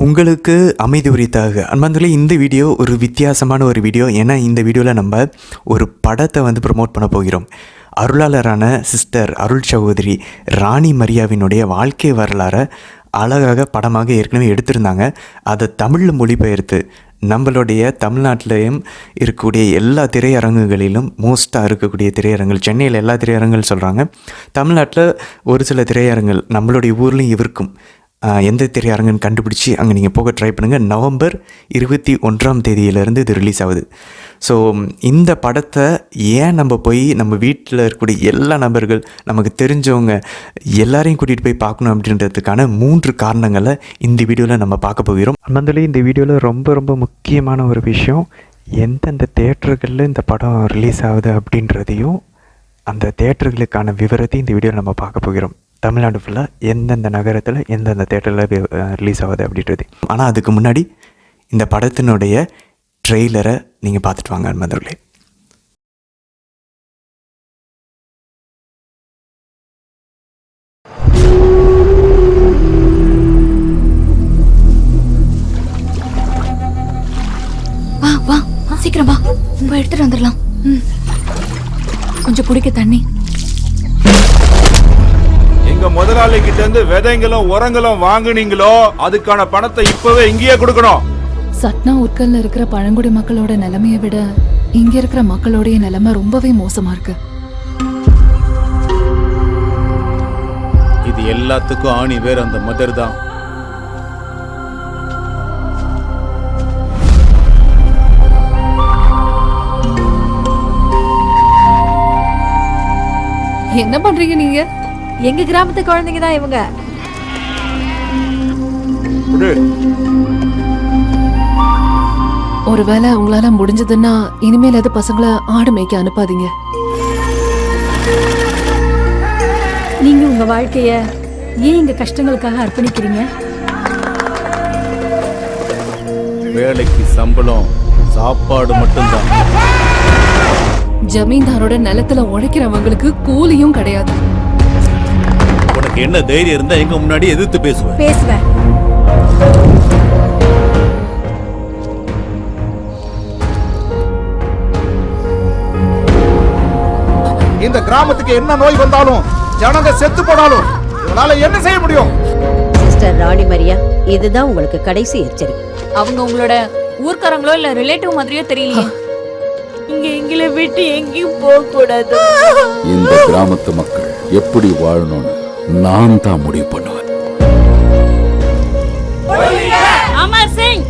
உங்களுக்கு அமைதி உரித்தாக அன்பாந்தோழி, இந்த வீடியோ ஒரு வித்தியாசமான ஒரு வீடியோ. ஏன்னா இந்த வீடியோவில் நம்ம ஒரு படத்தை ப்ரமோட் பண்ண போகிறோம். அருளாளரான சிஸ்டர் அருள் சகோதரி ராணி மரியாவினுடைய வாழ்க்கை வரலாறை அழகாக படமாக ஏற்கனவே எடுத்திருந்தாங்க. அதை தமிழில் மொழிபெயர்த்து நம்மளுடைய தமிழ்நாட்டிலையும் இருக்கக்கூடிய எல்லா திரையரங்குகளிலும் மோஸ்ட்டாக இருக்கக்கூடிய திரையரங்குகள், சென்னையில் எல்லா திரையரங்குகள் சொல்கிறாங்க, தமிழ்நாட்டில் ஒரு சில திரையரங்குகள் நம்மளுடைய ஊர்லேயும் இருக்கும். எந்த திரையரங்குன்னு கண்டுபிடிச்சி அங்கே நீங்கள் போக ட்ரை பண்ணுங்கள். நவம்பர் 21 இது ரிலீஸ் ஆகுது. ஸோ இந்த படத்தை ஏன் நம்ம போய் நம்ம வீட்டில் இருக்கக்கூடிய எல்லா நபர்கள், நமக்கு தெரிஞ்சவங்க எல்லாரையும் கூட்டிகிட்டு போய் பார்க்கணும் அப்படின்றதுக்கான 3 காரணங்களை இந்த வீடியோவில் நம்ம பார்க்க போகிறோம். அந்தமாதிரி இந்த வீடியோவில் ரொம்ப முக்கியமான ஒரு விஷயம், எந்தெந்த தேட்டர்களில் இந்த படம் ரிலீஸ் ஆகுது அப்படின்றதையும் அந்த தேட்டர்களுக்கான விவரத்தையும் இந்த வீடியோவில் நம்ம பார்க்க போகிறோம். தமிழ்நாடு ஃபுல்லாக எந்தெந்த நகரத்தில் எந்தெந்த தேட்டரில் ரிலீஸ் ஆகுது அப்படின்றது. ஆனால் அதுக்கு முன்னாடி இந்த படத்தினுடைய ட்ரெய்லரை நீங்கள் பார்த்துட்டு வாங்க அன்பர்களே. வா சீக்கிரம் வா, போய் எடுத்துட்டு வந்துடலாம். கொஞ்சம் குடிக்க தண்ணி. எங்க முதலாளி கிட்ட இருந்து விதைங்களும் உரங்களும் வாங்குனீங்களோ அதுக்கான பணத்தை இப்பவே இங்கேயே கொடுக்கணும். சட்னா உட்கல்ல இருக்கிற பழங்குடி மக்களோட நிலைமையை விட இங்க இருக்கிற மக்களோடைய நிலைமை ரொம்பவே மோசமா இருக்கு. இது எல்லாத்துக்கும் ஆணி வேற அந்த மதர் தான். என்ன பண்றீங்க நீங்க? எங்க கிராமத்து குழந்தைங்க தான் இவங்க. ஒருவேளை உங்களால முடிஞ்சதுன்னா இனிமேல் அது பசங்களை ஆடு மேய்க்க அனுப்பாதீங்க. நீங்க உங்க வாழ்க்கைய ஏன் இங்க கஷ்டங்களுக்காக அர்ப்பணிக்கிறீங்க? வேலைக்கு சம்பளம் சாப்பாடு மட்டும்தான். ஜமீன்தாரோட நிலத்துல உழைக்கிறவங்களுக்கு கூலியும் கிடையாது. உனக்கு என்ன தைரியம் இருந்தா எங்க முன்னாடி எதிர்த்து பேசுவேன். இந்த கிராமத்துக்கு என்ன நோய் வந்தாலும் ஜனங்க செத்து போனாலும் இவனால என்ன செய்ய முடியும்? சிஸ்டர் ராணி மரியா, இதுதான் உங்களுக்கு கடைசி எச்சரிக்கை. அவங்க உங்களோட ஊர்க்காரங்களோ இல்ல ரிலேட்டிவ் மாதிரியோ தெரியலையே. இங்க எங்களை விட்டு எங்கேயும் போக கூடாது. இந்த கிராமத்து மக்கள் எப்படி வாழணும்னு நான் தான் முடிவு பண்ணுவேன். அமர் சிங்,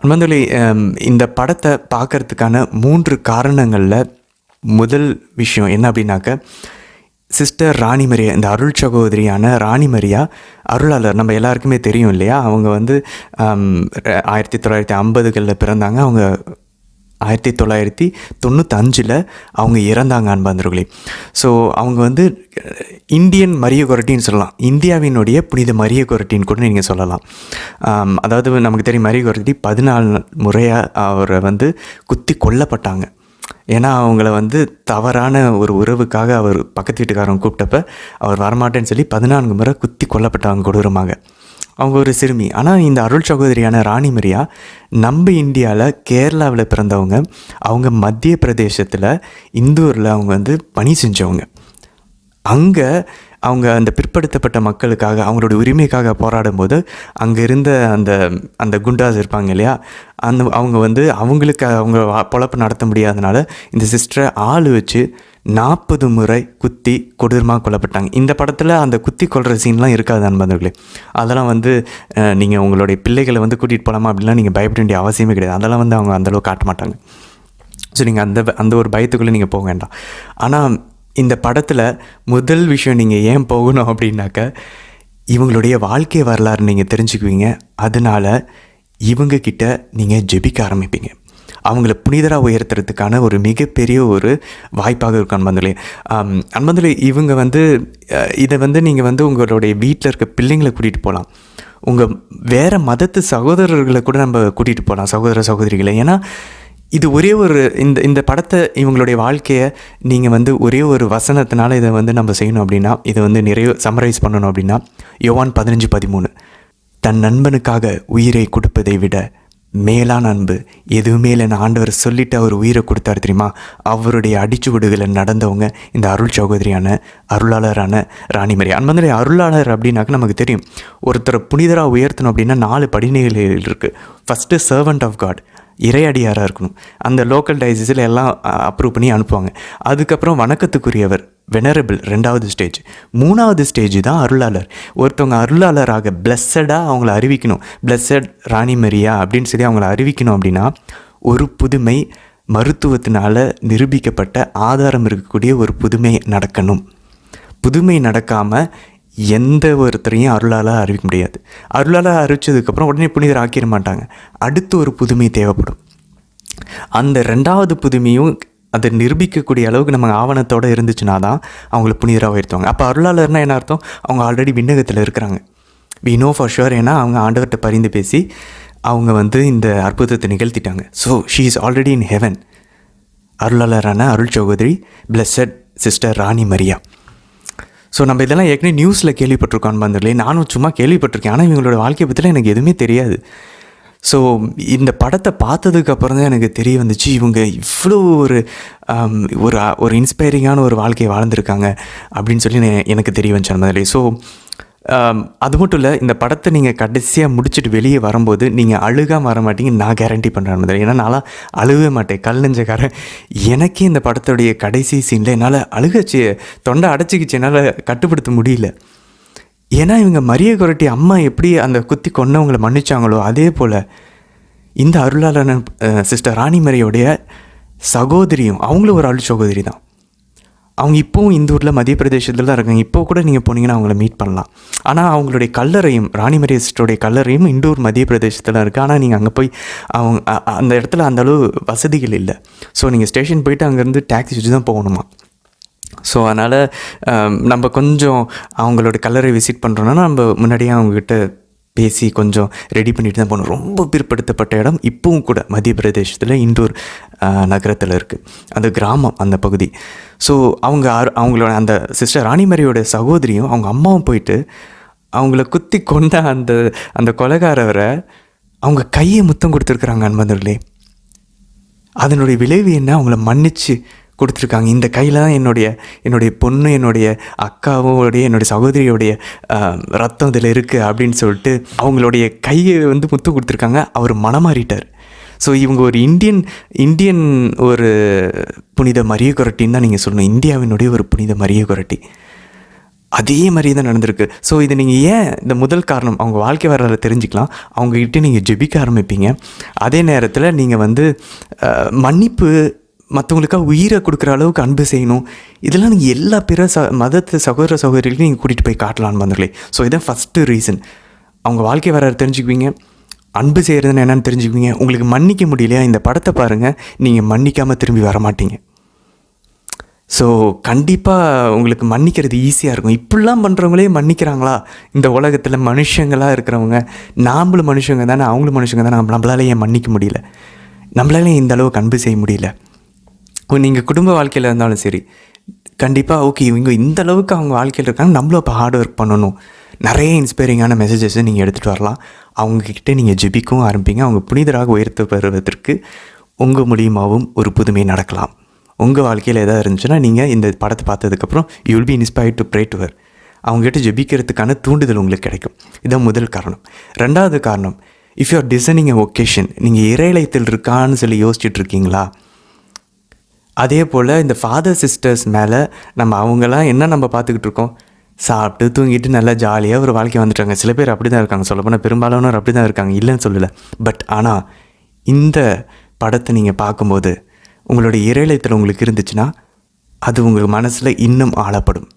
அன்பர்களே, இந்த படத்தை பார்க்கறதுக்கான 3 காரணங்களில் முதல் விஷயம் என்ன அப்படின்னாக்க, சிஸ்டர் ராணி மரியா, இந்த அருள் சகோதரியான ராணி மரியா அருளாளர் நம்ம எல்லாருக்குமே தெரியும் இல்லையா. அவங்க 1950களில் பிறந்தாங்க. அவங்க 1995 அவங்க இறந்தாங்க அன்பர்களே. ஸோ அவங்க இந்தியன் மரிய கொரட்டின்னு சொல்லலாம், இந்தியாவினுடைய புனித மரிய கொரட்டின்னு கூட நீங்கள் சொல்லலாம். அதாவது நமக்கு தெரியும், மரிய கொரட்டி 14 முறையாக அவரை குத்தி கொல்லப்பட்டாங்க. ஏன்னா அவங்கள தவறான ஒரு உறவுக்காக அவர் பக்கத்து வீட்டுக்காரங்க கூப்பிட்டப்ப அவர் வரமாட்டேன்னு சொல்லி 14 முறை குத்தி கொல்லப்பட்டாங்க கொடூரமாக. அவங்க ஒரு சிறுமி. ஆனால் இந்த அருள் சகோதரியான ராணி மரியா நம்ம இந்தியாவில் கேரளாவில் பிறந்தவங்க. அவங்க மத்திய பிரதேசத்தில் இந்தூரில் அவங்க பணி செஞ்சவங்க. அங்கே அவங்க அந்த பிற்படுத்தப்பட்ட மக்களுக்காக, அவங்களோட உரிமைக்காக போராடும் போது அங்கே இருந்த அந்த குண்டாஸ் இருப்பாங்க இல்லையா, அவங்க அவங்களுக்கு அவங்க பொழப்பு நடத்த முடியாதனால இந்த சிஸ்டரை ஆள் வச்சு 40 முறை குத்தி கொடூரமாக கொல்லப்பட்டாங்க. இந்த படத்தில் அந்த குத்தி கொல்கிற சீன்லாம் இருக்காது நண்பர்களே. அதெல்லாம் நீங்கள் உங்களுடைய பிள்ளைகளை கூட்டிகிட்டு போகலாமா அப்படின்லாம் நீங்கள் பயப்பட வேண்டிய அவசியமே கிடையாது. அதெல்லாம் அவங்க அந்தளவுக்கு காட்ட மாட்டாங்க. ஸோ நீங்கள் அந்த ஒரு பயத்துக்குள்ளே நீங்கள் போக வேண்டாம். ஆனால் இந்த படத்தில் முதல் விஷயம் நீங்கள் ஏன் போகணும் அப்படின்னாக்க, இவங்களுடைய வாழ்க்கை வரலாறு நீங்கள் தெரிஞ்சுக்குவீங்க. அதனால் இவங்கக்கிட்ட நீங்கள் ஜெபிக்க ஆரம்பிப்பீங்க. அவங்கள புனிதராக உயர்த்துறதுக்கான ஒரு மிகப்பெரிய ஒரு வாய்ப்பாக இருக்கும் அன்பந்தலே. அன்பந்தலே இவங்க வந்து இதை வந்து நீங்கள் வந்து உங்களுடைய வீட்டில் இருக்க பிள்ளைங்களை கூட்டிகிட்டு போகலாம், உங்கள் வேறு மதத்து சகோதரர்களை கூட நம்ம கூட்டிகிட்டு போகலாம், சகோதர சகோதரிகளை. ஏன்னா இது ஒரே ஒரு இந்த படத்தை இவங்களுடைய வாழ்க்கையை நீங்கள் வந்து ஒரே ஒரு வசனத்தினால இதை வந்து நம்ம செய்யணும் அப்படின்னா, இதை வந்து நிறைய சம்மரைஸ் பண்ணணும் அப்படின்னா, யோவான் 15:13 தன் நண்பனுக்காக உயிரை கொடுப்பதை விட மேலான அன்பு எதுவுமே இல்லைன்னு ஆண்டவர் சொல்லிவிட்டு அவர் உயிரை கொடுத்தாரு தெரியுமா. அவருடைய அடிச்சுவடுகளை நடந்தவங்க இந்த அருள் சகோதரியான அருளாளரான ராணிமரி. அந்த மாதிரி அருளாளர் அப்படின்னாக்க நமக்கு தெரியும், ஒருத்தரை புனிதராக உயர்த்தணும் அப்படின்னா 4 படிநிலைகள் இருக்குது. ஃபஸ்ட்டு சர்வன்ட் ஆஃப் காட், இறையடியாராக இருக்கணும். அந்த லோக்கல் டைசிஸில் எல்லாம் அப்ரூவ் பண்ணி அனுப்புவாங்க. அதுக்கப்புறம் வணக்கத்துக்குரியவர், வெனரபிள் 2வது ஸ்டேஜ். 3வது ஸ்டேஜ் தான் அருளாளர். ஒருத்தவங்க அருளாளராக பிளஸ்ஸடாக அவங்கள அறிவிக்கணும், பிளஸ்ஸட் ராணி மரியா அப்படின்னு சொல்லி அவங்கள அறிவிக்கணும் அப்படின்னா ஒரு புதுமை, மருத்துவத்தினால் நிரூபிக்கப்பட்ட ஆதாரம் இருக்கக்கூடிய ஒரு புதுமை நடக்கணும். புதுமை நடக்காமல் எந்த ஒருத்தரையும் அருளால் அறிவிக்க முடியாது. அருளால் அறிவிச்சதுக்கப்புறம் உடனே புனிதர் ஆக்கிட மாட்டாங்க. அடுத்து ஒரு புதுமை தேவைப்படும். அந்த 2வது புதுமையும் அதை நிரூபிக்கக்கூடிய அளவுக்கு நம்ம ஆவணத்தோடு இருந்துச்சுன்னா தான் அவங்கள புனிதராக உயர்த்துவாங்க. அப்போ அருளாளர்னால் என்ன அர்த்தம்? அவங்க ஆல்ரெடி விண்ணகத்தில் இருக்கிறாங்க. We know for sure. ஏன்னா அவங்க ஆண்டவர்கிட்ட பரிந்து பேசி அவங்க வந்து இந்த அற்புதத்தை நிகழ்த்திட்டாங்க. So she is already in heaven. அருளாளரான அருள் சகோதரி blessed sister Rani Maria. So நம்ம இதெல்லாம் ஏற்கனவே நியூஸில் கேள்விப்பட்டிருக்கோம் அன்பர்களே, நானும் சும்மா கேள்விப்பட்டிருக்கேன். ஆனால் இவங்களோட வாழ்க்கையை பற்றிலாம் எனக்கு எதுவுமே தெரியாது. ஸோ இந்த படத்தை பார்த்ததுக்கப்புறம் தான் எனக்கு தெரிய வந்துச்சு, இவங்க இவ்வளோ ஒரு ஒரு இன்ஸ்பைரிங்கான ஒரு வாழ்க்கையை வாழ்ந்துருக்காங்க அப்படின்னு சொல்லி எனக்கு தெரிய வந்துச்சு அன்பர்களே. ஸோ அது மட்டும் இல்லை, இந்த படத்தை நீங்கள் கடைசியாக முடிச்சுட்டு வெளியே வரும்போது நீங்கள் அழுகாமல் வர மாட்டீங்க, நான் கேரண்டி பண்ணுறேன் முதல்ல. ஏன்னா நான்லாம் அழுகவே மாட்டேன், கல் நெஞ்சக்காரன். எனக்கே இந்த படத்துடைய கடைசி சீனில் என்னால் அழுகச்சு, தொண்டை அடைச்சிக்கிச்சு, என்னால் கட்டுப்படுத்த முடியல. ஏன்னா இவங்க மரிய கொரட்டி அம்மா எப்படி அந்த குத்தி கொன்னவங்களை மன்னிச்சாங்களோ அதே போல் இந்த அருளாளன் சிஸ்டர் ராணி மரியோடைய சகோதரியும் அவங்களும் ஒரு அருள் சகோதரி தான். அவங்க இப்போவும் இந்த ஊரில் மத்திய பிரதேசத்தில் தான் இருக்காங்க. இப்போ கூட நீங்கள் போனீங்கன்னா அவங்கள மீட் பண்ணலாம். ஆனால் அவங்களுடைய கல்லறையும், ராணி மரியா சிஸ்டருடைய கல்லறையும் இண்டூர் மத்திய பிரதேசத்தில் இருக்குது. ஆனால் நீங்கள் அங்கே போய் அவங்க அந்த இடத்துல அந்தளவு வசதிகள் இல்லை. ஸோ நீங்கள் ஸ்டேஷன் போயிட்டு அங்கேருந்து டாக்ஸி வச்சு தான் போகணுமா. ஸோ அதனால் நம்ம கொஞ்சம் அவங்களோட கல்லறை விசிட் பண்ணுறோன்னா நம்ம முன்னாடியே அவங்கக்கிட்ட பேசி கொஞ்சம் ரெடி பண்ணிட்டு தான் போகணும். ரொம்ப பிற்படுத்தப்பட்ட இடம் இப்போவும் கூட மத்திய பிரதேசத்தில் இண்டூர் நகரத்தில் இருக்குது. அந்த கிராமம், அந்த பகுதி. ஸோ அவங்களோட அந்த சிஸ்டர் ராணி மரியோட சகோதரியும் அவங்க அம்மாவும் போயிட்டு அவங்கள குத்தி கொண்ட அந்த கொலைகாரவரை அவங்க கையை முத்தம் கொடுத்துருக்குறாங்க அன்பர்களே. அதனுடைய விளைவு என்ன? அவங்கள மன்னிச்சு கொடுத்துருக்காங்க. இந்த கையில் தான் என்னுடைய பொண்ணு, என்னுடைய அக்காவோடைய, என்னுடைய சகோதரியோடைய ரத்தம் இதில் இருக்குது அப்படின்னு சொல்லிட்டு அவங்களுடைய கையை வந்து முத்து கொடுத்துருக்காங்க. அவர் மனமாறிட்டார். ஸோ இவங்க ஒரு இந்தியன் ஒரு புனித மரிய கொரட்டின்னு தான் நீங்கள் சொல்லணும். இந்தியாவினுடைய ஒரு புனித மரிய கொரட்டி. அதே மாதிரி தான் நடந்திருக்கு. ஸோ இது நீங்கள் ஏன் இந்த முதல் காரணம் அவங்க வாழ்க்கை வரலாறு தெரிஞ்சுக்கலாம். அவங்ககிட்ட நீங்கள் ஜெபிக்க ஆரம்பிப்பீங்க. அதே நேரத்தில் நீங்கள் வந்து மன்னிப்பு, மற்றவங்களுக்காக உயிரை கொடுக்குற அளவுக்கு அன்பு செய்யணும். இதெல்லாம் நீங்கள் எல்லா பிற மதத்து சகோதர சகோதரிகளுக்கும் நீங்கள் கூட்டிகிட்டு போய் காட்டலான்னு வந்தீங்களே. ஸோ இதான் ஃபஸ்ட்டு ரீசன். அவங்க வாழ்க்கை வரலாறு தெரிஞ்சுக்குவீங்க, அன்பு செய்கிறதுன்னு என்னென்னு தெரிஞ்சுக்குவீங்க. உங்களுக்கு மன்னிக்க முடியலையா, இந்த படத்தை பாருங்கள், நீங்கள் மன்னிக்காமல் திரும்பி வரமாட்டீங்க. ஸோ கண்டிப்பாக உங்களுக்கு மன்னிக்கிறது ஈஸியாக இருக்கும். இப்படிலாம் பண்ணுறவங்களே மன்னிக்கிறாங்களா இந்த உலகத்தில்? மனுஷங்களாக இருக்கிறவங்க, நாமளும் மனுஷங்க தானே, அவங்களும் மனுஷங்க தானே, நம்மளால ஏன் மன்னிக்க முடியல? நம்மளால இந்த அளவுக்கு அன்பு செய்ய முடியல? நீங்கள் குடும்ப வாழ்க்கையில் இருந்தாலும் சரி, கண்டிப்பாக ஓகே இவங்க இந்த அளவுக்கு அவங்க வாழ்க்கையில் இருக்காங்க, நம்மளும் இப்போ ஹார்ட் ஒர்க் பண்ணணும். நிறைய இன்ஸ்பைரிங்கான மெசேஜஸை நீங்கள் எடுத்துகிட்டு வரலாம். அவங்கக்கிட்ட நீங்கள் ஜெபிக்கவும் ஆரம்பிங்க. அவங்க புனிதராக உயர்த்தப்படுவதற்கு உங்கள் மூலியமாகவும் ஒரு புதுமை நடக்கலாம். உங்கள் வாழ்க்கையில் எதாவது இருந்துச்சுன்னா நீங்கள் இந்த படத்தை பார்த்ததுக்கப்புறம் you will be inspired to pray to her. அவங்ககிட்ட ஜெபிக்கிறதுக்கான தூண்டுதல் உங்களுக்கு கிடைக்கும். இதுதான் முதல் காரணம். 2வது காரணம், if you are designing a occasion, நீங்கள் இறையலைத்தில் இருக்கான்னு சொல்லி யோசிச்சுட்டு இருக்கீங்களா? அதே போல் இந்த ஃபாதர் சிஸ்டர்ஸ் மேலே அவங்களாம் என்ன நம்ம பார்த்துக்கிட்டு இருக்கோம்? சாப்பிட்டு தூங்கிட்டு நல்லா ஜாலியாக ஒரு வாழ்க்கை வந்துட்டாங்க. சில பேர் அப்படி தான் இருக்காங்க, சொல்லப்போனால் பெரும்பாலானவர் அப்படி தான் இருக்காங்க, இல்லைன்னு சொல்லலை. பட் ஆனால் இந்த படத்தை நீங்கள் பார்க்கும்போது உங்களுடைய இறையலைத்தில் உங்களுக்கு இருந்துச்சுன்னா அது உங்கள் மனசில் இன்னும் ஆழப்படும்.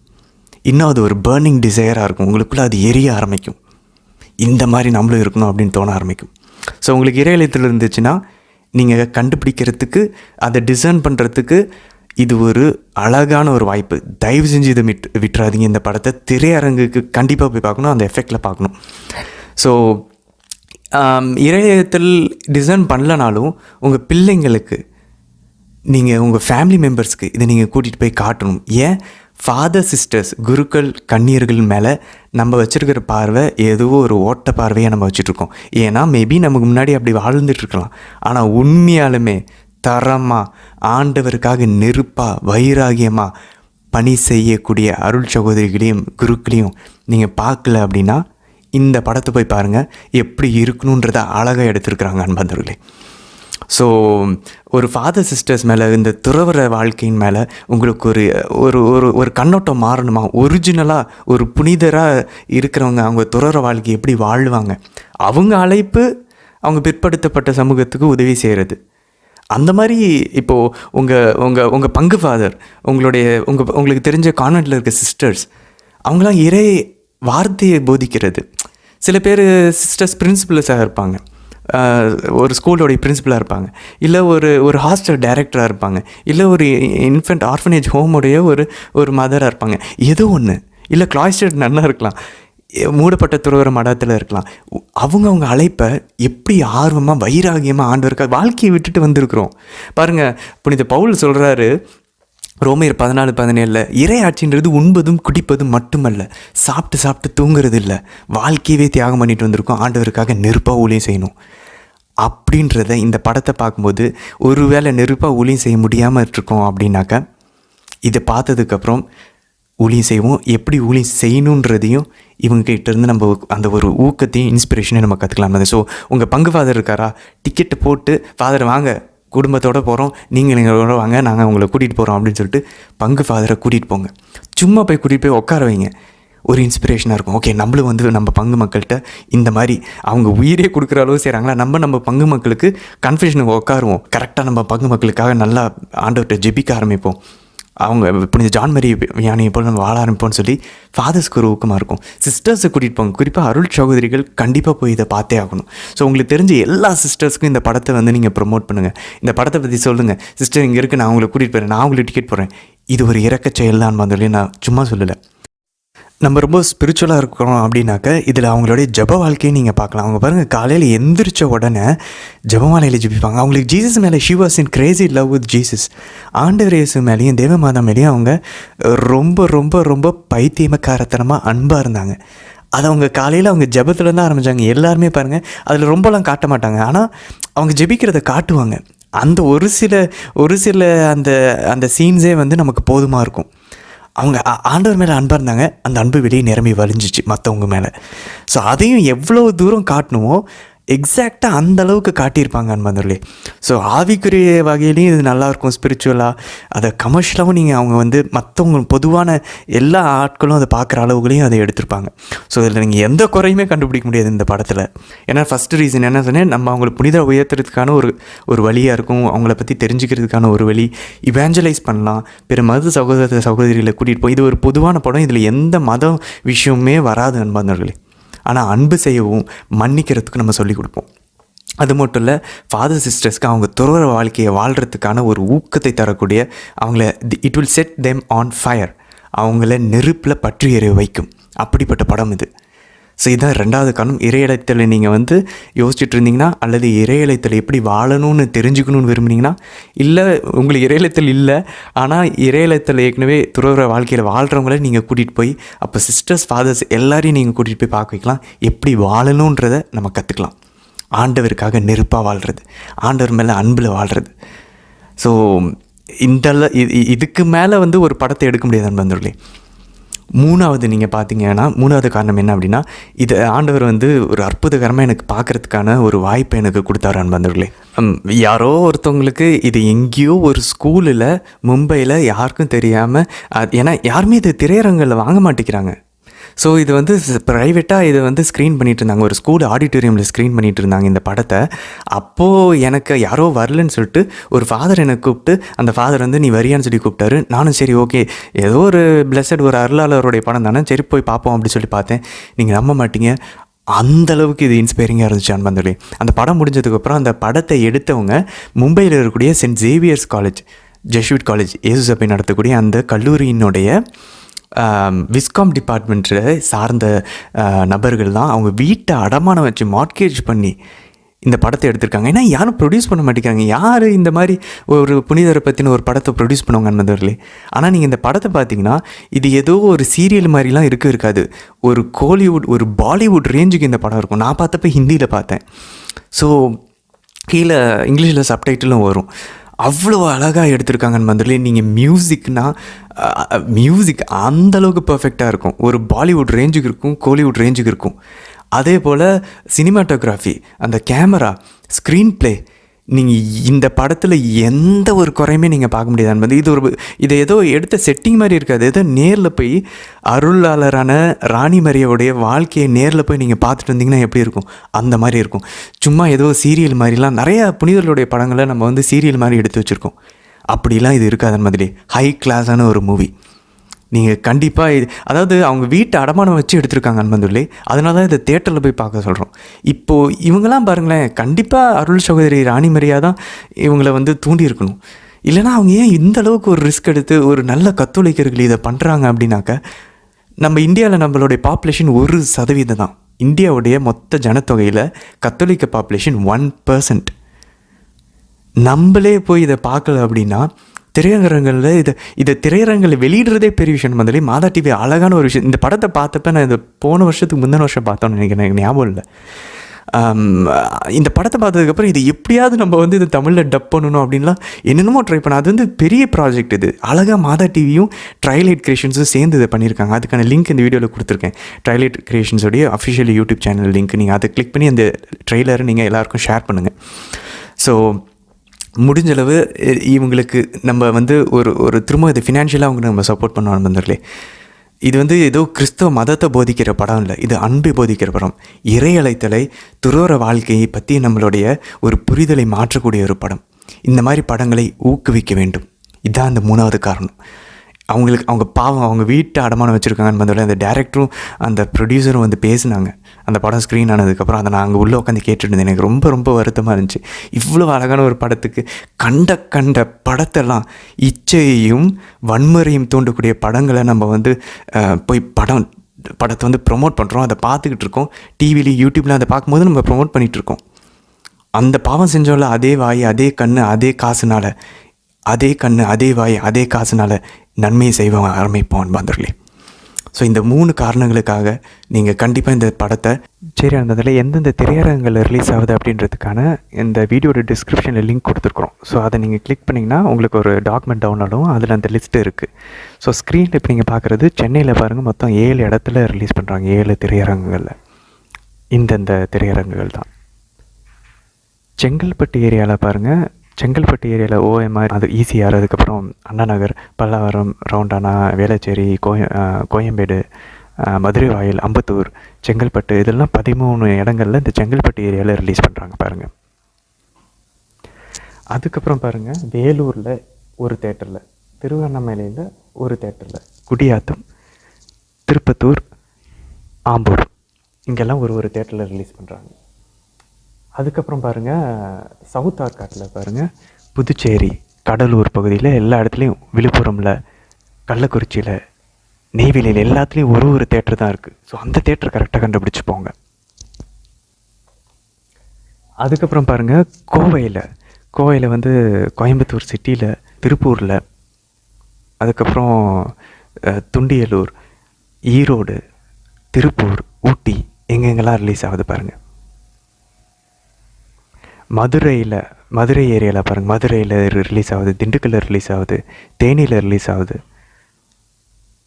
இன்னும் அது ஒரு பர்னிங் டிசையராக இருக்கும். உங்களுக்குள்ளே அது எரிய ஆரம்பிக்கும். இந்த மாதிரி நம்மளும் இருக்கணும் அப்படின்னு தோண ஆரம்பிக்கும். ஸோ உங்களுக்கு இறையலைத்தில் இருந்துச்சுன்னா நீங்கள் கண்டுபிடிக்கிறதுக்கு, அதை டிசைன் பண்ணுறதுக்கு இது ஒரு அழகான ஒரு வாய்ப்பு. தயவு செஞ்சு இதை விட்டுறாதீங்க. இந்த படத்தை திரையரங்குக்கு கண்டிப்பாக போய் பார்க்கணும், அந்த எஃபெக்டில் பார்க்கணும். ஸோ இறையத்தில் டிசைன் பண்ணலனாலும் உங்கள் பிள்ளைங்களுக்கு, நீங்கள் உங்கள் ஃபேமிலி மெம்பர்ஸ்க்கு இதை நீங்கள் கூட்டிகிட்டு போய் காட்டணும். ஏன் ஃபாதர் சிஸ்டர்ஸ், குருக்கள், கன்னியர்கள் மேலே நம்ம வச்சுருக்கிற பார்வை ஏதோ ஒரு ஓட்ட பார்வையாக நம்ம வச்சுட்ருக்கோம். ஏன்னா மேபி நமக்கு முன்னாடி அப்படி வாழ்ந்துட்டுருக்கலாம். ஆனால் உண்மையாலுமே தரமாக ஆண்டவருக்காக நெருப்பாக வைராகியமாக பணி செய்யக்கூடிய அருள் சகோதரிகளையும் குருக்களையும் நீங்கள் பார்க்கல அப்படின்னா இந்த படத்தை போய் பாருங்கள். எப்படி இருக்கணுன்றதை அழகாக எடுத்துருக்குறாங்க அன்பந்தவர்களே. ஸோ ஒரு ஃபாதர் சிஸ்டர்ஸ் மேலே, இந்த துறவற வாழ்க்கையின் மேலே உங்களுக்கு ஒரு ஒரு ஒரு ஒரு கண்ணோட்டம் மாறணுமா? ஒரிஜினலாக ஒரு புனிதராக இருக்கிறவங்க அவங்க துறவற வாழ்க்கை எப்படி வாழ்வாங்க, அவங்க அழைப்பு அவங்க பிற்படுத்தப்பட்ட சமூகத்துக்கு உதவி செய்கிறது. அந்த மாதிரி இப்போது உங்கள் பங்கு ஃபாதர், உங்களுக்கு தெரிஞ்ச கான்வெண்ட்டில் இருக்க சிஸ்டர்ஸ், அவங்களாம் இறை வார்த்தையை போதிக்கிறது. சில பேர் சிஸ்டர்ஸ் பிரின்சிபல்ஸாக இருப்பாங்க, ஒரு ஸ்கூலோடைய பிரின்சிபலாக இருப்பாங்க, இல்லை ஒரு ஹாஸ்டல் டைரக்டராக இருப்பாங்க, இல்லை ஒரு இன்ஃபென்ட் ஆர்ஃபனேஜ் ஹோமுடைய ஒரு மதராக இருப்பாங்க, ஏதோ ஒன்று, இல்லை கிளாய்ஸ்டர்ட் நன்னாக இருக்கலாம், மூடப்பட்ட துறவற மடத்தில் இருக்கலாம். அவங்க அழைப்பை எப்படி ஆர்வமாக வைராகியமாக ஆண்டவருக்காக வாழ்க்கையை விட்டுட்டு வந்திருக்கிறோம் பாருங்கள். புனித பவுல் சொல்கிறாரு ரோமையர் 14:17, இறையாட்சின்றது உண்பதும் குடிப்பதும் மட்டுமல்ல, சாப்பிட்டு தூங்குறது இல்லை, வாழ்க்கையவே தியாகம் பண்ணிட்டு வந்திருக்கோம், ஆண்டவருக்காக நெருப்பாக ஊழியம் செய்யணும் அப்படின்றத இந்த படத்தை பார்க்கும்போது, ஒருவேளை நெருப்பாக ஊழியம் செய்ய முடியாமல் இருக்கோம் அப்படின்னாக்கா இதை பார்த்ததுக்கப்புறம் ஊழியம் செய்வோம். எப்படி ஊழியம் செய்யணுன்றதையும் இவங்ககிட்டேருந்து நம்ம அந்த ஒரு ஊக்கத்தையும் இன்ஸ்பிரேஷனையும் நம்ம கற்றுக்கலாம். ஸோ உங்கள் பங்கு ஃபாதர் இருக்காரா, டிக்கெட்டு போட்டு ஃபாதர் வாங்க குடும்பத்தோடு போகிறோம், நீங்கள் எங்களோட வாங்க, நாங்கள் உங்களை கூட்டிகிட்டு போகிறோம் அப்படின்னு சொல்லிட்டு பங்கு ஃபாதரை கூட்டிகிட்டு போங்க. சும்மா போய் கூட்டிகிட்டு போய் உட்கார வைங்க. ஒரு இன்ஸ்பிரேஷனாக இருக்கும். ஓகே, நம்மளும் நம்ம பங்கு மக்கள்கிட்ட இந்த மாதிரி அவங்க உயிரே கொடுக்குற அளவு செய்கிறாங்களா, நம்ம பங்கு மக்களுக்கு கன்ஃபெஷனுக்கு உட்காருவோம், கரெக்டாக நம்ம பங்கு மக்களுக்காக நல்லா ஆண்டவர்கிட்ட ஜெபிக்க ஆரம்பிப்போம், அவங்க புனித ஜான் மேரி வியானியை போல் நம்ம வாழ ஆரம்பிப்போம்னு சொல்லி ஃபாதர்ஸ்க்கு ஒரு ஊக்கமாக இருக்கும். சிஸ்டர்ஸை கூட்டிகிட்டு போங்க, குறிப்பாக அருள் சகோதரிகள் கண்டிப்பாக போய் இதை பார்த்தே ஆகணும். ஸோ உங்களுக்கு தெரிஞ்ச எல்லா சிஸ்டர்ஸ்க்கும் இந்த படத்தை நீங்கள் ப்ரொமோட் பண்ணுங்கள். இந்த படத்தை பற்றி சொல்லுங்கள், சிஸ்டர் இங்கே இருக்குது, நான் உங்களை கூட்டிகிட்டு போகிறேன், நான் உங்களுக்கு டிக்கெட் போடுறேன். இது ஒரு இறக்க செயல் தான் வந்தோடனே நான் சும்மா சொல்லலை. நம்ம ரொம்ப ஸ்பிரிச்சுவலாக இருக்கிறோம் அப்படின்னாக்க இதில் அவங்களுடைய ஜப வாழ்க்கையை நீங்கள் பார்க்கலாம். அவங்க பாருங்கள், காலையில் எந்திரிச்ச உடனே ஜபமாலையில் ஜபிப்பாங்க. அவங்களுக்கு ஜீசஸ் மேலே she was in Crazy love with Jesus. ஆண்டவர் இயேசு மேலேயும் தேவமாதா மேலேயும் அவங்க ரொம்ப ரொம்ப ரொம்ப பைத்தியமக்காரத்தனமாக அன்பாக இருந்தாங்க. அது அவங்க காலையில் அவங்க ஜபத்தில் தான் ஆரம்பித்தாங்க. எல்லாருமே பாருங்கள், அதில் ரொம்பலாம் காட்ட மாட்டாங்க, ஆனால் அவங்க ஜபிக்கிறத காட்டுவாங்க. அந்த ஒரு சில அந்த சீன்ஸே நமக்கு போதுமாக இருக்கும். அவங்க ஆண்டவர் மேலே அன்பாக இருந்தாங்க, அந்த அன்பு வெளியே நிரம்பி வலிஞ்சிச்சு மற்றவங்க மேலே. ஸோ அதையும் எவ்வளோ தூரம் காட்டணுமோ எக்ஸாக்டாக அந்த அளவுக்கு காட்டியிருப்பாங்க அன்பர்களே. ஸோ ஆவிக்குரிய வகையிலையும் இது நல்லாயிருக்கும், ஸ்பிரிச்சுவலாக. அதை கமர்ஷியலாகவும் நீங்கள் அவங்க மற்றவங்க பொதுவான எல்லா ஆட்களும் அதை பார்க்குற அளவுகளையும் அதை எடுத்திருப்பாங்க. ஸோ இதில் நீங்கள் எந்த குறையுமே கண்டுபிடிக்க முடியாது இந்த படத்தில். ஏன்னா ஃபஸ்ட்டு ரீசன் என்ன சொன்னேன், நம்ம அவங்களை புனித உயர்த்துறதுக்கான ஒரு வழியாக இருக்கும், அவங்கள பற்றி தெரிஞ்சுக்கிறதுக்கான ஒரு வழி, இவாஞ்சலைஸ் பண்ணலாம், பிற மத சகோதரிகளை கூட்டிகிட்டு போய். இது ஒரு பொதுவான படம், இதில் எந்த மத விஷயமே வராது அன்பர்களே. ஆனால் அன்பு செய்யவும் மன்னிக்கிறதுக்கு நம்ம சொல்லிக் கொடுப்போம். அது மட்டும் இல்லை, ஃபாதர் சிஸ்டர்ஸ்க்கு அவங்க துறவற வாழ்க்கையை வாழ்கிறதுக்கான ஒரு ஊக்கத்தை தரக்கூடிய, அவங்கள it will set them on fire, அவங்கள நெருப்பில் பற்றி எறிய வைக்கும். அப்படிப்பட்ட படம் இது. ஸோ இதுதான் ரெண்டாவது காரணம். இறையழைத்தலை நீங்கள் யோசிச்சுட்டு இருந்தீங்கன்னா, அல்லது இறையழைத்தலை எப்படி வாழணும்னு தெரிஞ்சுக்கணும்னு விரும்புனீங்கன்னா, இல்லை உங்களுக்கு இறையழைத்தல் இல்லை ஆனால் இறையழைத்தல் ஏற்கனவே துறவற வாழ்க்கையில் வாழ்கிறவங்கள நீங்கள் கூட்டிகிட்டு போய், அப்போ சிஸ்டர்ஸ் ஃபாதர்ஸ் எல்லாரையும் நீங்கள் கூட்டிகிட்டு போய் பார்க்க வைக்கலாம். எப்படி வாழணுன்றதை நம்ம கற்றுக்கலாம். ஆண்டவருக்காக நெருப்பாக வாழ்கிறது, ஆண்டவர் மேலே அன்பில் வாழ்கிறது. ஸோ இதுக்கு மேலே ஒரு படத்தை எடுக்க முடியாது நண்பர்களே. மூணாவது நீங்கள் பார்த்தீங்கன்னா, மூணாவது காரணம் என்ன அப்படின்னா, இது ஆண்டவர் ஒரு அற்புதகரமாக எனக்கு பார்க்குறதுக்கான ஒரு வாய்ப்பை எனக்கு கொடுத்தாரு அன்பர்களே. யாரோ ஒருத்தவங்களுக்கு இது எங்கேயோ ஒரு ஸ்கூலில் மும்பையில் யாருக்கும் தெரியாமல், ஏன்னா யாருமே இது திரையரங்கில் வாங்க மாட்டேங்கிறாங்க. ஸோ இது ப்ரைவேட்டாக இதை ஸ்க்ரீன் பண்ணிகிட்டு இருந்தாங்க, ஒரு ஸ்கூல் ஆடிட்டோரியமில் ஸ்க்ரீன் பண்ணிகிட்டு இருந்தாங்க இந்த படத்தை. அப்போது எனக்கு யாரோ வரலன்னு சொல்லிட்டு ஒரு ஃபாதர் என்னை கூப்பிட்டு, அந்த ஃபாதர் நீ வரியான்னு சொல்லி கூப்பிட்டாரு. நானும் சரி ஓகே, ஏதோ ஒரு பிளஸட் ஒரு அருளாளருடைய படம் தானே, சரி போய் பார்ப்போம் அப்படி சொல்லி பார்த்தேன். நீங்கள் நம்ப மாட்டீங்க, அந்த அளவுக்கு இது இன்ஸ்பைரிங்காக இருந்துச்சு அன்பந்தொழி. அந்த படம் முடிஞ்சதுக்கப்புறம் அந்த படத்தை எடுத்தவங்க மும்பையில் இருக்கக்கூடிய சென்ட் ஜேவியர்ஸ் காலேஜ், ஜெஷுவிட் காலேஜ், ஏசுசபை நடத்தக்கூடிய அந்த கல்லூரியினுடைய விஸ்காம் டிபார்ட்மெண்ட்டில் சார்ந்த நபர்கள் தான் அவங்க வீட்டை அடமானம் வச்சு மார்ட்கேஜ் பண்ணி இந்த படத்தை எடுத்திருக்காங்க. ஏன்னா யாரும் ப்ரொடியூஸ் பண்ண மாட்டேங்கிறாங்க. யார் இந்த மாதிரி ஒரு புனிதரை பற்றின ஒரு படத்தை ப்ரொடியூஸ் பண்ணுவாங்க அன்பந்தவர்களே? ஆனால் நீங்கள் இந்த படத்தை பார்த்தீங்கன்னா இது ஏதோ ஒரு சீரியல் மாதிரிலாம் இருக்காது. ஒரு கோலிவுட், ஒரு பாலிவுட் ரேஞ்சுக்கு இந்த படம் இருக்கும். நான் பார்த்தப்ப ஹிந்தியில் பார்த்தேன். ஸோ கீழே இங்கிலீஷில் சப்டைட்டிலும் வரும். அவ்வளோ அழகாக எடுத்திருக்காங்க அன்பந்தவர்களே. நீங்கள் மியூசிக் அந்தளவுக்கு பர்ஃபெக்டாக இருக்கும். ஒரு பாலிவுட் ரேஞ்சுக்கு இருக்கும், கோலிவுட் ரேஞ்சுக்கு இருக்கும். அதே போல் சினிமாட்டோகிராஃபி, அந்த கேமரா, ஸ்க்ரீன் ப்ளே, நீங்கள் இந்த படத்தில் எந்த ஒரு குறையுமே நீங்கள் பார்க்க முடியாது அன்பது. இது ஏதோ எடுத்த செட்டிங் மாதிரி இருக்காது. ஏதோ நேரில் போய் அருளாளரான ராணி மரியாவுடைய வாழ்க்கையை நேரில் போய் நீங்கள் பார்த்துட்டு வந்தீங்கன்னா எப்படி இருக்கும் அந்த மாதிரி இருக்கும். சும்மா ஏதோ சீரியல் மாதிரிலாம் நிறையா புனிதர்களுடைய படங்களை நம்ம வந்து சீரியல் மாதிரி எடுத்து வச்சுருக்கோம். அப்படிலாம் இது இருக்காது அன்பதிலே. ஹை கிளாஸான ஒரு மூவி. நீங்கள் கண்டிப்பாக அதாவது அவங்க வீட்டை அடமானம் வச்சு எடுத்திருக்காங்க அன்பந்துள்ளே. அதனால தான் இதை தேட்டரில் போய் பார்க்க சொல்கிறோம். இப்போது இவங்கெல்லாம் பாருங்களேன், கண்டிப்பாக அருள் சகோதரி ராணி மரியா தான் இவங்களை வந்து தூண்டி இருக்கணும். இல்லைனா அவங்க ஏன் இந்த அளவுக்கு ஒரு ரிஸ்க் எடுத்து ஒரு நல்ல கத்தோலிக்கர்கள் இதை பண்ணுறாங்க அப்படின்னாக்க, நம்ம இந்தியாவில் நம்மளுடைய பாப்புலேஷன் 1% தான். இந்தியாவுடைய மொத்த ஜனத்தொகையில் கத்தோலிக்க பாப்புலேஷன் 1%. நம்மளே போய் இதை பார்க்கல அப்படின்னா திரையரங்களில் இதை திரையரங்கில் வெளியிடுறதே பெரிய விஷயம். முதலே மாதா டிவி அழகான ஒரு விஷயம். இந்த படத்தை பார்த்தப்ப நான் இதை போன வருஷத்துக்கு முந்தின வருஷம் பார்த்தோன்னு நினைக்கிறேன், எனக்கு ஞாபகம் இல்லை. இந்த படத்தை பார்த்ததுக்கப்புறம் இது எப்படியாவது நம்ம வந்து இது தமிழில் டப் பண்ணணும் அப்படின்லாம் என்னென்னமோ ட்ரை பண்ண. அது வந்து பெரிய ப்ராஜெக்ட். இது அழகாக மாதா டிவியும் ட்ரைலைட் கிரியேஷன்ஸும் சேர்ந்து இதை பண்ணியிருக்காங்க. அதுக்கான லிங்க் இந்த வீடியோவில் கொடுத்துருக்கேன். ட்ரைலைட் கிரியேஷன்ஸோடைய அஃபிஷியல் யூடியூப் சேனல் லிங்க். நீங்கள் அதை கிளிக் பண்ணி அந்த ட்ரெய்லரை நீங்கள் எல்லாேருக்கும் ஷேர் பண்ணுங்கள். ஸோ முடிஞ்சளவு இவங்களுக்கு நம்ம வந்து ஒரு திரும்ப இது ஃபினான்ஷியலாக அவங்க நம்ம சப்போர்ட் பண்ணணும் நண்பர்களே. இது வந்து ஏதோ கிறிஸ்தவ மதத்தை போதிக்கிற படம் இல்லை, இது அன்பை போதிக்கிற படம். இறை அழைத்தலை, துறவற வாழ்க்கையை பற்றி நம்மளுடைய ஒரு புரிதலை மாற்றக்கூடிய ஒரு படம். இந்த மாதிரி படங்களை ஊக்குவிக்க வேண்டும். இதுதான் அந்த 3வது காரணம். அவங்க பாவம் அவங்க வீட்டை அடமானம் வச்சுருக்காங்கன்னு வந்தோடனே அந்த டேரக்டரும் அந்த ப்ரொடியூசரும் வந்து பேசினாங்க. அந்த படம் ஸ்க்ரீன் ஆனதுக்கப்புறம் அதை நான் அங்கே உள்ளே உட்காந்து கேட்டுட்டு இருந்தேன். எனக்கு ரொம்ப ரொம்ப வருத்தமாக இருந்துச்சு. இவ்வளோ அழகான ஒரு படத்துக்கு கண்ட படத்தெல்லாம் இச்சையையும் வன்முறையும் தூண்டக்கூடிய படங்களை நம்ம வந்து போய் படத்தை வந்து ப்ரொமோட் பண்ணுறோம். அதை பார்த்துக்கிட்டு இருக்கோம். டிவிலையும் யூடியூப்லாம் அதை பார்க்கும்போது நம்ம ப்ரொமோட் பண்ணிகிட்ருக்கோம். அந்த பாவம் செஞ்சோம்ல, அதே வாய் அதே கண் அதே காசுனால, அதே கண் அதே வாய் அதே காசுனால நன்மையை செய்வாங்க ஆரம்பிப்போம் அன்பாந்தர்களே. ஸோ இந்த 3 காரணங்களுக்காக நீங்கள் கண்டிப்பாக இந்த படத்தை சரி அந்ததில் எந்தெந்த திரையரங்களில் ரிலீஸ் ஆகுது அப்படின்றதுக்கான இந்த வீடியோட டிஸ்கிரிப்ஷனில் லிங்க் கொடுத்துருக்குறோம். ஸோ அதை நீங்கள் கிளிக் பண்ணிங்கன்னா உங்களுக்கு ஒரு டாக்குமெண்ட் டவுன்லோடும், அதில் அந்த லிஸ்ட்டு இருக்குது. ஸோ ஸ்க்ரீனில் இப்போ நீங்கள் பார்க்குறது சென்னையில் பாருங்கள், மொத்தம் 7 இடத்துல ரிலீஸ் பண்ணுறாங்க. 7 திரையரங்குகளில் இந்தந்த திரையரங்குகள் தான். செங்கல்பட்டு ஏரியாவில் பாருங்கள், செங்கல்பட்டு ஏரியாவில் ஓஎம்ஆர், அது ஈசிஆர், அதுக்கப்புறம் அண்ணா நகர், பல்லாவரம், ரவுண்டானா, வேளச்சேரி, கோயம்பேடு, மதுரை வாயில், அம்பத்தூர், செங்கல்பட்டு, இதெல்லாம் 13 இடங்களில் இந்த செங்கல்பட்டு ஏரியாவில் ரிலீஸ் பண்ணுறாங்க பாருங்கள். அதுக்கப்புறம் பாருங்கள், வேலூரில் ஒரு தேட்டரில், திருவண்ணாமலையில் ஒரு தேட்டரில், குடியாத்தம், திருப்பத்தூர், ஆம்பூர், இங்கெல்லாம் ஒரு தேட்டரில் ரிலீஸ் பண்ணுறாங்க. அதுக்கப்புறம் பாருங்கள், சவுத் ஆர்காட்டில் பாருங்கள், புதுச்சேரி, கடலூர் பகுதியில் எல்லா இடத்துலையும், விழுப்புரமில், கள்ளக்குறிச்சியில், நெய்வேலியில் எல்லாத்துலேயும் ஒரு தேட்டர் தான் இருக்குது. ஸோ அந்த தேட்டர் கரெக்டாக கண்டுபிடிச்சி போங்க. அதுக்கப்புறம் பாருங்கள், கோவையில் வந்து கோயம்புத்தூர் சிட்டியில், திருப்பூரில், அதுக்கப்புறம் துண்டியலூர், ஈரோடு, திருப்பூர், ஊட்டி, எங்கெங்கெல்லாம் ரிலீஸ் ஆகுது பாருங்கள். மதுரை ஏரியாவில் பாருங்கள், மதுரையில் ரிலீஸ் ஆகுது, திண்டுக்கல்லில் ரிலீஸ் ஆகுது, தேனியில் ரிலீஸ் ஆகுது,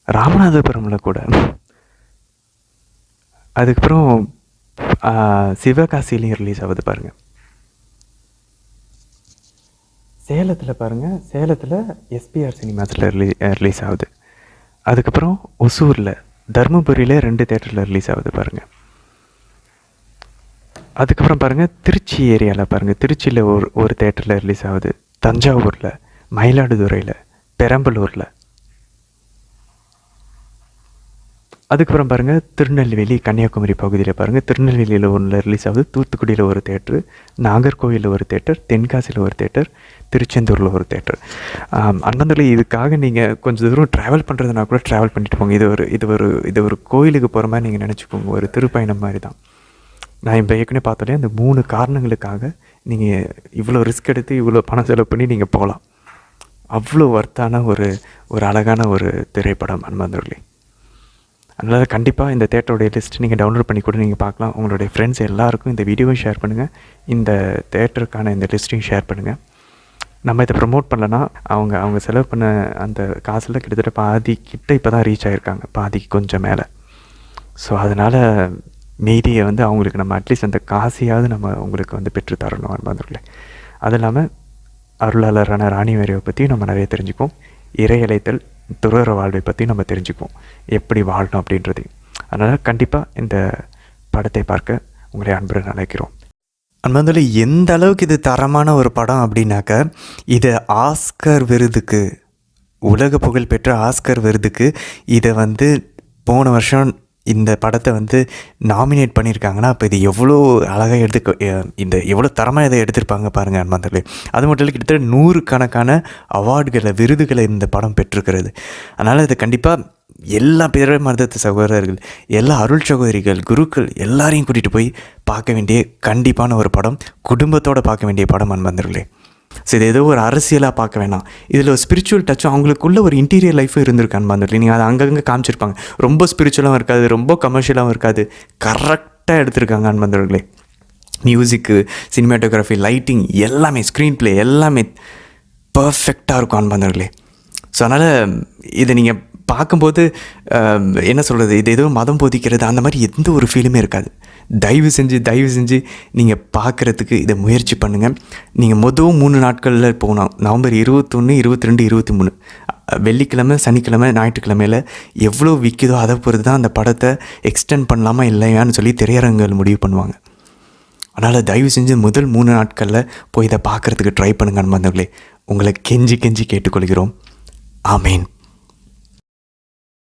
ராமநாதபுரமில் கூட. அதுக்கப்புறம் சிவகாசிலையும் ரிலீஸ் ஆகுது பாருங்கள். சேலத்தில் பாருங்கள், சேலத்தில் எஸ்பிஆர் சினிமாஸில் ரிலீஸ் ஆகுது. அதுக்கப்புறம் ஒசூரில், தருமபுரியில் 2 தேட்டரில் ரிலீஸ் ஆகுது பாருங்கள். அதுக்கப்புறம் பாருங்கள், திருச்சி ஏரியாவில் பாருங்கள், திருச்சியில் ஒரு தேட்டரில் ரிலீஸ் ஆகுது, தஞ்சாவூரில், மயிலாடுதுறையில், பெரம்பலூரில். அதுக்கப்புறம் பாருங்கள் திருநெல்வேலி கன்னியாகுமரி பகுதியில் பாருங்கள், திருநெல்வேலியில் ஒன்று ரிலீஸ் ஆகுது, தூத்துக்குடியில் ஒரு தேட்டரு, நாகர்கோவிலில் ஒரு தேட்டர், தென்காசியில் ஒரு தேட்டர், திருச்செந்தூரில் ஒரு தேட்டர். அண்ணந்தூரில் இதுக்காக நீங்கள் கொஞ்சம் தூரம் ட்ராவல் பண்ணுறதுனா கூட ட்ராவல் பண்ணிட்டு போங்க. இது ஒரு கோயிலுக்கு போகிற மாதிரி நீங்கள் நினச்சிக்கோங்க, ஒரு திருப்பயணம் மாதிரி தான். நான் இப்போ ஏற்கனவே பார்த்தாலே அந்த 3 காரணங்களுக்காக நீங்கள் இவ்வளோ ரிஸ்க் எடுத்து இவ்வளோ பணம் செலவு பண்ணி நீங்கள் போகலாம். அவ்வளோ ஒர்த்தான ஒரு அழகான ஒரு திரைப்படம் அன்பந்தர்களே. அதனால் கண்டிப்பாக இந்த தேட்டருடைய லிஸ்ட் நீங்கள் டவுன்லோட் பண்ணி கூட நீங்கள் பார்க்கலாம். உங்களுடைய ஃப்ரெண்ட்ஸ் எல்லாருக்கும் இந்த வீடியோவும் ஷேர் பண்ணுங்கள், இந்த தேட்டருக்கான இந்த லிஸ்ட்டையும் ஷேர் பண்ணுங்கள். நம்ம இதை ப்ரமோட் பண்ணலன்னா அவங்க செலவு பண்ண அந்த காசில் கிட்டத்தட்ட பாதி கிட்ட இப்போ தான் ரீச் ஆகிருக்காங்க, பாதிக்கு கொஞ்சம் மேலே. ஸோ அதனால் மீதியை வந்து அவங்களுக்கு நம்ம அட்லீஸ்ட் அந்த காசையாவது நம்ம உங்களுக்கு வந்து பெற்று தரணும் அன்பர்களே. அது இல்லாமல் அருளாளரான ராணி மேரியை பற்றி நம்ம நிறைய தெரிஞ்சுக்குவோம், இறையலைத்தல் துறவற வாழ்வை பற்றி நம்ம தெரிஞ்சுக்குவோம், எப்படி வாழணும் அப்படின்றது. அதனால் கண்டிப்பாக இந்த படத்தை பார்க்க உங்களை அன்புடன் அழைக்கிறோம். அன்பதில் எந்த அளவுக்கு இது தரமான ஒரு படம் அப்படின்னாக்க, இது ஆஸ்கர் விருதுக்கு, உலக புகழ்பெற்ற ஆஸ்கர் விருதுக்கு இதை வந்து போன வருஷம் இந்த படத்தை வந்து நாமினேட் பண்ணியிருக்காங்கன்னா, அப்போ இது எவ்வளோ அழகாக இந்த எவ்வளோ தரமாக இதை எடுத்திருப்பாங்க பாருங்கள் அன்பர்களே. அது மட்டும் இல்லை, கிட்டத்தட்ட 100 கணக்கான அவார்டுகளை விருதுகளை இந்த படம் பெற்றிருக்கிறது. அதனால் இது கண்டிப்பாக எல்லா பிற மதத்து சகோதரர்கள், எல்லா அருள் சகோதரிகள், குருக்கள் எல்லாரையும் கூட்டிகிட்டு போய் பார்க்க வேண்டிய கண்டிப்பான ஒரு படம், குடும்பத்தோடு பார்க்க வேண்டிய படம் அன்பர்களே. ஸோ இது ஏதோ ஒரு அரசியலாக பார்க்க வேணாம், இதில் ஒரு ஸ்பிரிச்சுவல் டச்சும் அவங்களுக்குள்ள ஒரு இன்டீரியர் லைஃபும் இருந்திருக்கு அன்பர்களே. நீங்கள் அதை அங்கங்கே காமிச்சிருப்பாங்க. ரொம்ப ஸ்பிரிச்சுவலாகவும் இருக்காது, ரொம்ப கமர்ஷியலாகவும் இருக்காது, கரெக்டாக எடுத்திருக்காங்க அன்பர்களே. மியூசிக்கு, சினிமாட்டோகிராஃபி, லைட்டிங் எல்லாமே, ஸ்க்ரீன் ப்ளே எல்லாமே பர்ஃபெக்டாக இருக்கும் அன்பர்களே. ஸோ அதனால் இதை நீங்கள் பார்க்கும்போது என்ன சொல்கிறது, இது ஏதோ மதம் போதிக்கிறது அந்த மாதிரி எந்த ஒரு ஃபீலுமே இருக்காது. தயவு செஞ்சு நீங்கள் பார்க்குறதுக்கு இதை முயற்சி பண்ணுங்கள். நீங்கள் மொதல் 3 நாட்களில் போகணும், நவம்பர் 21, 22, 23 வெள்ளிக்கிழமை, சனிக்கிழமை, ஞாயிற்றுக்கிழமையில் எவ்வளோ விற்கிதோ அதை பொறுத்து தான் அந்த படத்தை எக்ஸ்டெண்ட் பண்ணலாமா இல்லையான்னு சொல்லி திரையரங்குகள் முடிவு பண்ணுவாங்க. அதனால் தயவு செஞ்சு முதல் 3 நாட்களில் போய் இதை பார்க்குறதுக்கு ட்ரை பண்ணுங்க அன்பர்களே. உங்களை கெஞ்சி கேட்டுக்கொள்கிறோம். ஆமேன்.